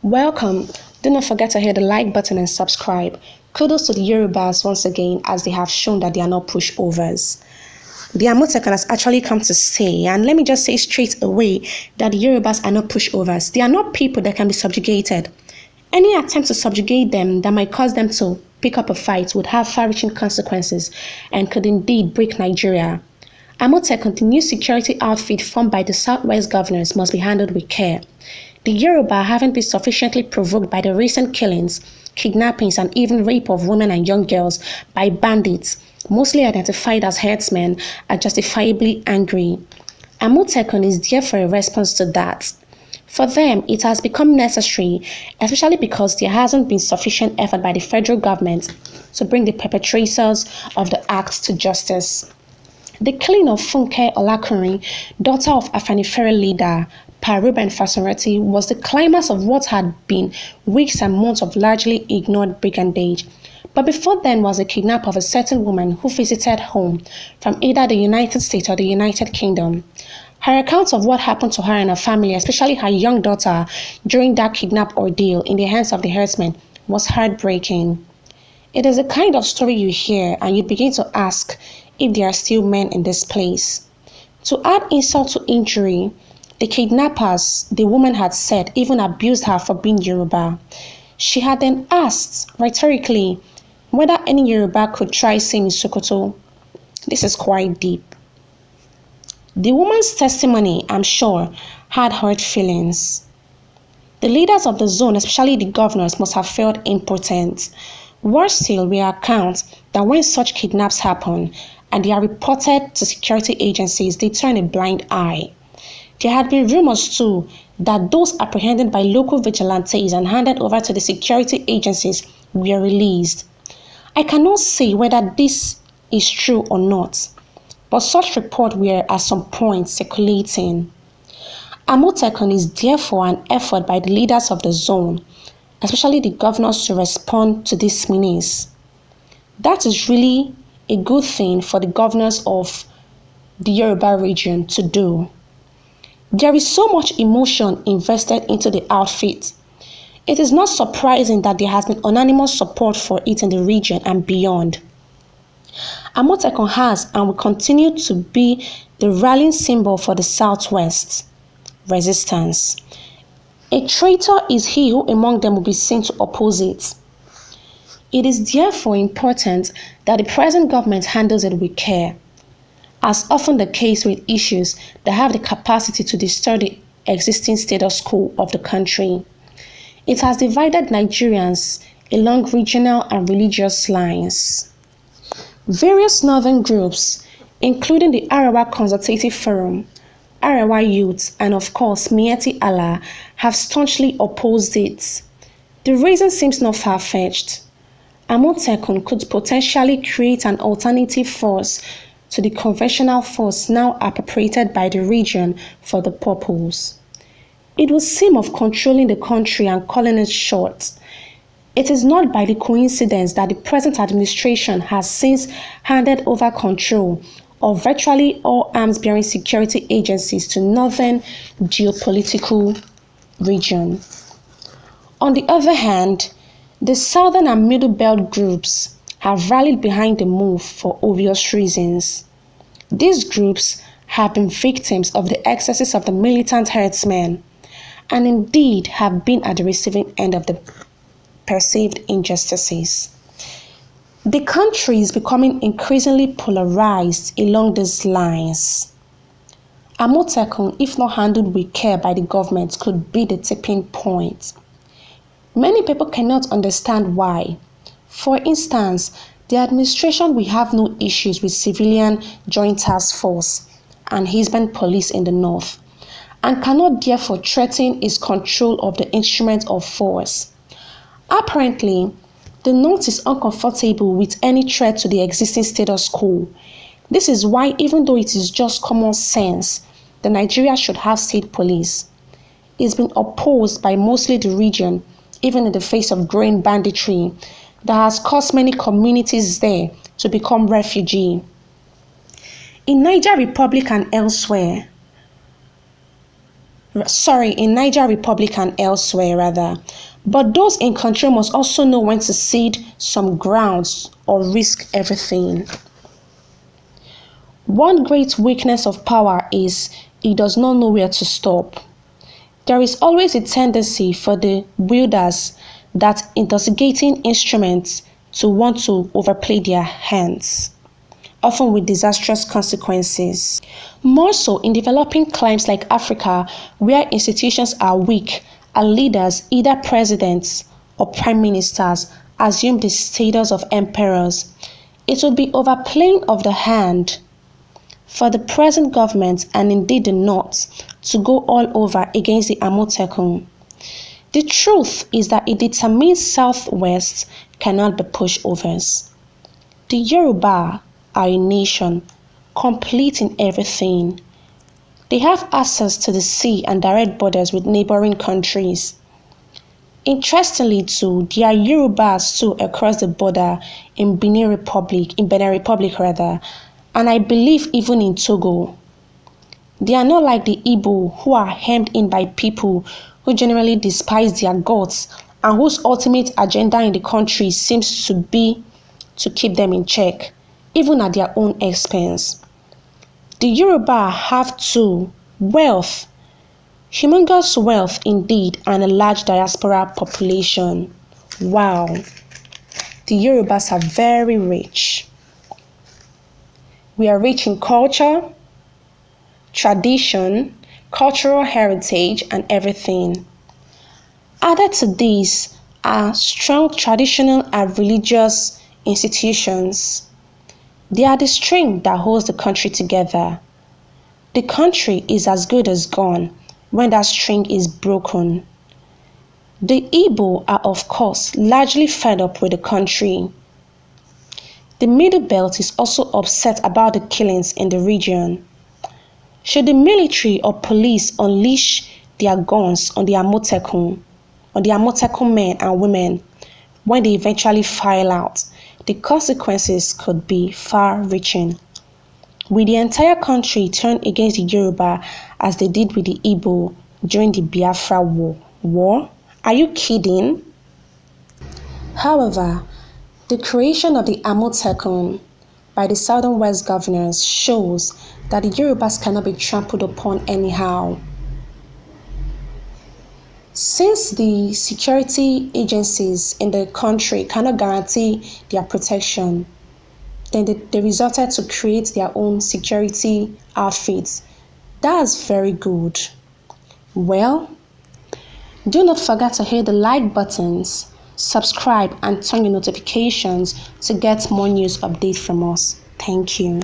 Welcome. Do not forget to hit the like button and subscribe. Kudos to the Yorubas once again as they have shown that they are not pushovers. The Amotekun has actually come to stay, and let me just say straight away that the Yorubas are not pushovers. They are not people that can be subjugated. Any attempt to subjugate them that might cause them to pick up a fight would have far-reaching consequences and could indeed break Nigeria. Amotekun, the new security outfit formed by the Southwest governors, must be handled with care. The Yoruba haven't been sufficiently provoked by the recent killings, kidnappings, and even rape of women and young girls by bandits, mostly identified as herdsmen, are justifiably angry. Amotekun is there for a response to that. For them, it has become necessary, especially because there hasn't been sufficient effort by the federal government to bring the perpetrators of the acts to justice. The killing of Funke Olakunrin, daughter of Afenifere leader Ruben Fasorati, was the climax of what had been weeks and months of largely ignored brigandage. But before then was the kidnap of a certain woman who visited home from either the United States or the United Kingdom. Her account of what happened to her and her family, especially her young daughter, during that kidnap ordeal in the hands of the herdsmen, was heartbreaking. It is the kind of story you hear and you begin to ask if there are still men in this place. To add insult to injury, the kidnappers, the woman had said, even abused her for being Yoruba. She had then asked, rhetorically, whether any Yoruba could try saying Sokoto. This is quite deep. The woman's testimony, I'm sure, had hurt feelings. The leaders of the zone, especially the governors, must have felt impotent. Worse still, we account that when such kidnaps happen and they are reported to security agencies, they turn a blind eye. There had been rumors too that those apprehended by local vigilantes and handed over to the security agencies were released. I cannot say whether this is true or not, but such reports were at some point circulating. Amotekun is therefore an effort by the leaders of the zone, especially the governors, to respond to this menace. That is really a good thing for the governors of the Yoruba region to do. There is so much emotion invested into the outfit. It is not surprising that there has been unanimous support for it in the region and beyond. Amotekun has and will continue to be the rallying symbol for the Southwest resistance. A traitor is he who among them will be seen to oppose it. It is therefore important that the present government handles it with care, as often the case with issues that have the capacity to disturb the existing status quo of the country. It has divided Nigerians along regional and religious lines. Various northern groups, including the Arewa Consultative Forum, Arewa Youth, and of course Miyetti Allah, have staunchly opposed it. The reason seems not far-fetched. Amotekun could potentially create an alternative force to the conventional force now appropriated by the region for the purpose. It would seem of controlling the country and calling it short. It is not by the coincidence that the present administration has since handed over control of virtually all arms-bearing security agencies to northern geopolitical region. On the other hand, the southern and middle belt groups have rallied behind the move for obvious reasons. These groups have been victims of the excesses of the militant herdsmen and indeed have been at the receiving end of the perceived injustices. The country is becoming increasingly polarized along these lines. Amotekun, if not handled with care by the government, could be the tipping point. Many people cannot understand why. For instance, the administration will have no issues with civilian joint task force and Hizban police in the north, and cannot therefore threaten its control of the instrument of force. Apparently, the north is uncomfortable with any threat to the existing status quo. This is why, even though it is just common sense that Nigeria should have state police, it's been opposed by mostly the region, even in the face of growing banditry that has caused many communities there to become refugee. In Niger Republic and elsewhere, in Niger Republic and elsewhere rather. But those in control must also know when to cede some grounds or risk everything. One great weakness of power is it does not know where to stop. There is always a tendency for the wielders that intoxicating instruments to want to overplay their hands, often with disastrous consequences. More so in developing climes like Africa, where institutions are weak and leaders, either presidents or prime ministers, assume the status of emperors. It would be overplaying of the hand for the present government and indeed the North to go all over against the Amotekun. The truth is that a determined Southwest cannot be pushovers. The Yoruba are a nation, complete in everything. They have access to the sea and direct borders with neighboring countries. Interestingly too, there are Yorubas too across the border in Benin Republic, and I believe even in Togo. They are not like the Igbo, who are hemmed in by people who generally despise their gods and whose ultimate agenda in the country seems to be to keep them in check, even at their own expense. The Yoruba have too wealth, humongous wealth indeed, and a large diaspora population. Wow, the Yorubas are very rich. We are rich in culture, tradition, cultural heritage, and everything. Added to this are strong traditional and religious institutions. They are the string that holds the country together. The country is as good as gone when that string is broken. The Igbo are, of course, largely fed up with the country. The Middle Belt is also upset about the killings in the region. Should the military or police unleash their guns on the Amotekun men and women when they eventually file out, the consequences could be far-reaching. Will the entire country turn against the Yoruba as they did with the Igbo during the Biafra War? Are you kidding? However, the creation of the Amotekun by the Southern West governors shows that the Yorubas cannot be trampled upon anyhow. Since the security agencies in the country cannot guarantee their protection, then they resorted to create their own security outfits. That's very good. Well, do not forget to hit the like buttons, subscribe, and turn your notifications to get more news updates from us. Thank you.